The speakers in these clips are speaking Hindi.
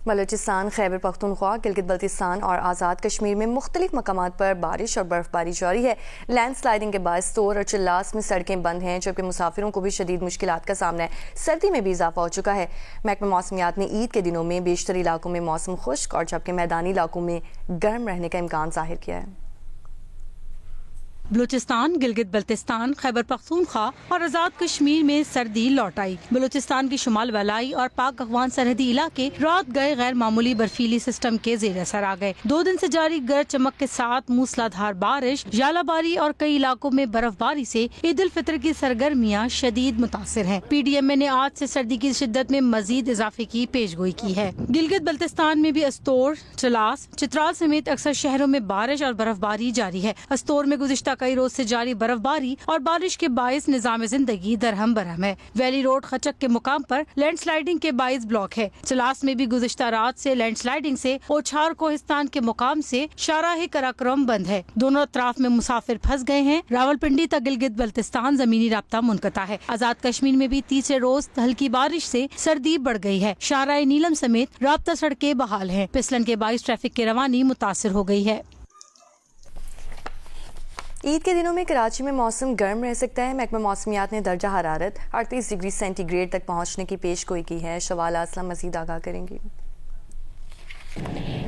बलूचिस्तान, खैबर पख्तूनख्वा, गिलगित बल्तिस्तान और आज़ाद कश्मीर में मुख्तलिफ मकामात पर बारिश और बर्फबारी जारी है। लैंडस्लाइडिंग के बाद स्तोर और चिल्लास में सड़कें बंद हैं, जबकि मुसाफिरों को भी शदीद मुश्किलात का सामना है। सर्दी में भी इजाफा हो चुका है। महकमा मौसमियात ने ईद के दिनों में बेशतर इलाकों में मौसम खुश्क और जबकि मैदानी इलाकों में गर्म रहने का इम्कान जाहिर किया है। बलूचिस्तान, गिलगित बल्तिस्तान, खैबर पख्तूनख्वा और आज़ाद कश्मीर में सर्दी लौट आई। बलूचिस्तान की शुमाल वलाई और पाक अफगान सरहदी इलाके रात गए गैर मामूली बर्फीली सिस्टम के जेर असर आ गए। 2 दिन से जारी गरज चमक के साथ मूसलाधार बारिश, जालाबारी और कई इलाकों में बर्फबारी से ईद उल फितर की सरगर्मियाँ शदीद मुतासिर हैं। PDMA ने आज से सर्दी की शिद्दत में मजीद इजाफे की पेशगोई की है। गिलगित बल्तिस्तान में भी अस्तोर, चलास, चित्राल समेत अक्सर शहरों में बारिश और बर्फबारी जारी है। अस्तोर में गुज़िश्ता कई रोज से जारी बर्फबारी और बारिश के बाइस निजाम जिंदगी दरहम बरहम है। वैली रोड खचक के मुकाम पर लैंडस्लाइडिंग के बाइस ब्लॉक है। चलास में भी गुज़िश्ता रात से लैंडस्लाइडिंग से ओछार कोहिस्तान के मुकाम से शाहराह कराक्रम बंद है। दोनों अतराफ में मुसाफिर फंस गए हैं। रावलपिंडी तक गिलगित बल्तिस्तान जमीनी राब्ता मुनक़ता है। आज़ाद कश्मीर में भी तीसरे रोज हल्की बारिश से सर्दी बढ़ गई है। शाहराह नीलम समेत राब्ता सड़कें बहाल है। फिसलन के बाइस ट्रैफिक की रवानी मुतासिर हो गई है। ईद के दिनों में कराची में मौसम गर्म रह सकता है। महकमा मौसमियात ने दर्जा हरारत 38 डिग्री सेंटीग्रेड तक पहुंचने की पेशगोई की है। शवाला असलम मजीद आगाह करेंगी।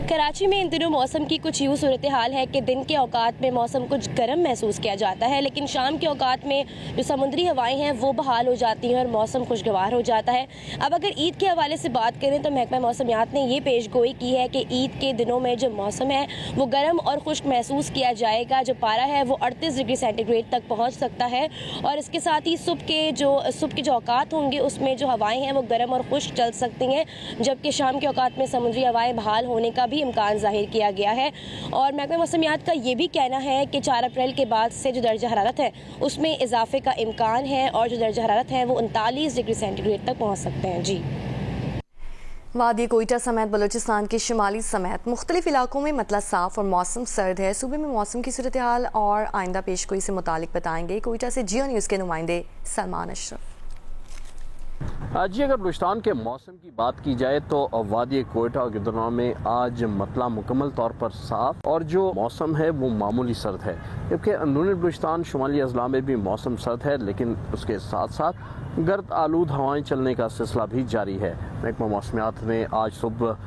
कराची में इन दिनों मौसम की कुछ यूँ सूरत हाल है कि दिन के औकात में मौसम कुछ गर्म महसूस किया जाता है, लेकिन शाम के औकात में जो समुद्री हवाएं हैं वो बहाल हो जाती हैं और मौसम खुशगवार हो जाता है। अब अगर ईद के हवाले से बात करें तो महकमा मौसमियात ने ये पेशगोई की है कि ईद के दिनों में जो मौसम है वो गर्म और खुश्क महसूस किया जाएगा। जो पारा है वो 38 डिग्री सेंटीग्रेड तक पहुँच सकता है और इसके साथ ही सुबह के जो औकात होंगे उसमें जो हवाएँ हैं वो गर्म और खुश्क चल सकती हैं, जबकि शाम के औकात में समुद्री हवाएँ बहाल होने का भी इम्कान जाहिर किया गया है। और महकमा मौसमियात का ये भी कहना है कि 4 अप्रैल के बाद से जो दर्जा हरारत है उसमें इजाफे का इम्कान है और जो दर्जा हरारत है वो 39 डिग्री सेंटीग्रेड तक पहुँच सकते हैं। जी, वादी कोयटा समेत बलूचिस्तान के शुमाली समेत मुख्तलिफ इलाकों में मतला साफ और मौसम सर्द है। सूबे में मौसम की सूरत हाल और आइंदा पेशगोई से मुतालिक बताएंगे कोयटा से जियो न्यूज़ के नुमाइंदे सलमान अशरफ। जी, अगर बलूचिस्तान के मौसम की बात की जाए तो वादी कोयटा और गिरदनवा में आज मतला मुकम्मल तौर पर साफ और जो मौसम है वो मामूली सर्द है, जबकि अंदरूनी बलूचिस्तान शुमाली अजला में भी मौसम सर्द है, लेकिन उसके साथ साथ गर्द आलूद हवाएं चलने का सिलसिला भी जारी है। महकमा मौसमियात ने आज सुबह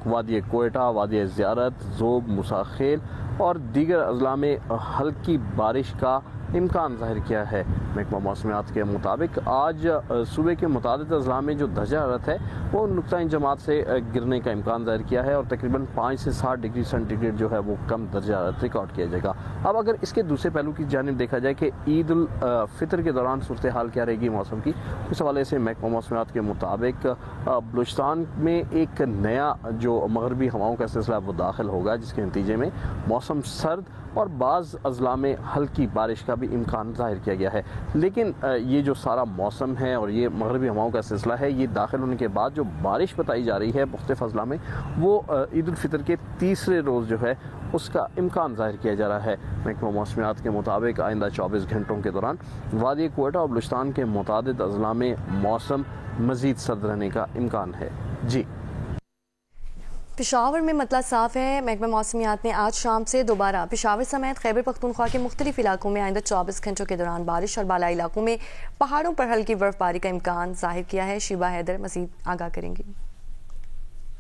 वादी कोयटा, वादी ज़ियारत, ज़ोब, मुसाखेल और दीगर अजला में हल्की बारिश का इम्कान जाहिर किया है। महकमा मौसमियात के मुताबिक आज सूबे के मुताबिक अजला में जो दर्जा हरारत है वो नुक्ता जमात से गिरने का इम्कान जाहिर किया है और तकरीबन 5 से 7 डिग्री सेंटीग्रेड जो है वो कम दर्जा हरारत रिकॉर्ड किया जाएगा। अब अगर इसके दूसरे पहलू की जानिब देखा जाए कि ईद उल फितर के दौरान सूरत हाल क्या रहेगी मौसम की, इस हवाले से महकमा मौसमियात के मुताबिक बलूचिस्तान में एक नया जो मगरबी हवाओं का सिलसिला वो दाखिल होगा, जिसके नतीजे में मौसम सर्द और बाज़ अजला में हल्की बारिश का भी इम्कान जाहिर किया गया है। लेकिन ये जो सारा मौसम है और ये मगरबी हवाओं का सिलसिला है, ये दाखिल होने के बाद जो बारिश बताई जा रही है मुख्तलिफ अजला में, वो ईद उल फितर के तीसरे रोज़ जो है उसका इम्कान जाहिर किया जा रहा है। महकमा मौसमियात के मुताबिक आइंदा 24 घंटों के दौरान वादी कोयटा और बलूचिस्तान के मुतादिद अजला में मौसम मज़ीद सर्द रहने का इम्कान है। जी, पेशावर में मतला साफ है। महकमा मौसमियात ने आज शाम से दोबारा पेशावर समेत खैबर पख्तूनख्वा के मुख्तलिफ इलाकों में आइंदा 24 घंटों के दौरान बारिश और बाला इलाकों में पहाड़ों पर हल्की बर्फबारी का इम्कान जाहिर किया है। शिबा हैदर मजीद आगाह करेंगी।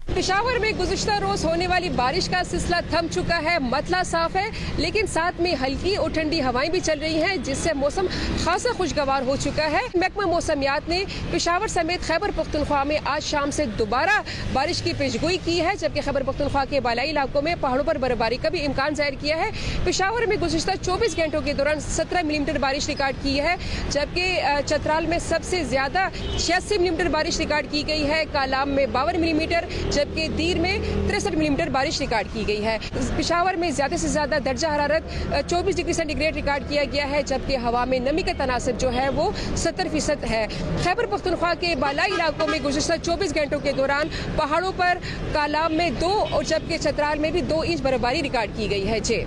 पेशावर में गुज़िश्ता रोज होने वाली बारिश का सिलसिला थम चुका है। मतला साफ है, लेकिन साथ में हल्की और ठंडी हवाएं भी चल रही हैं, जिससे मौसम खासा खुशगवार हो चुका है। महकमा मौसमियात ने पेशावर समेत खैबर पख्तूनख्वा में आज शाम से दोबारा बारिश की पेशगोई की है, जबकि खैबर पख्तूनख्वा के बालाई इलाकों में पहाड़ों पर बर्फबारी का भी इम्कान जाहिर किया है। पेशावर में गुज़िश्ता 24 घंटों के दौरान 17 मिलीमीटर बारिश रिकॉर्ड की है, जबकि चतराल में सबसे ज्यादा 86 मिलीमीटर बारिश रिकॉर्ड की गई है। कालाम में 52 मिलीमीटर, जबकि दीर में 63 मिलीमीटर बारिश रिकॉर्ड की गई है। पेशावर में ज्यादा से ज्यादा दर्जा हरारत 24 डिग्री सेंटीग्रेड रिकॉर्ड किया गया है, जबकि हवा में नमी का तनासब जो है वो 70% है। खैबर पख्तूनख्वा के बालाई इलाकों में गुज़िश्ता 24 घंटों के दौरान पहाड़ों पर कालाम में 2 और जबकि चतराल में भी 2 इंच बर्फबारी रिकॉर्ड की गई है। जी।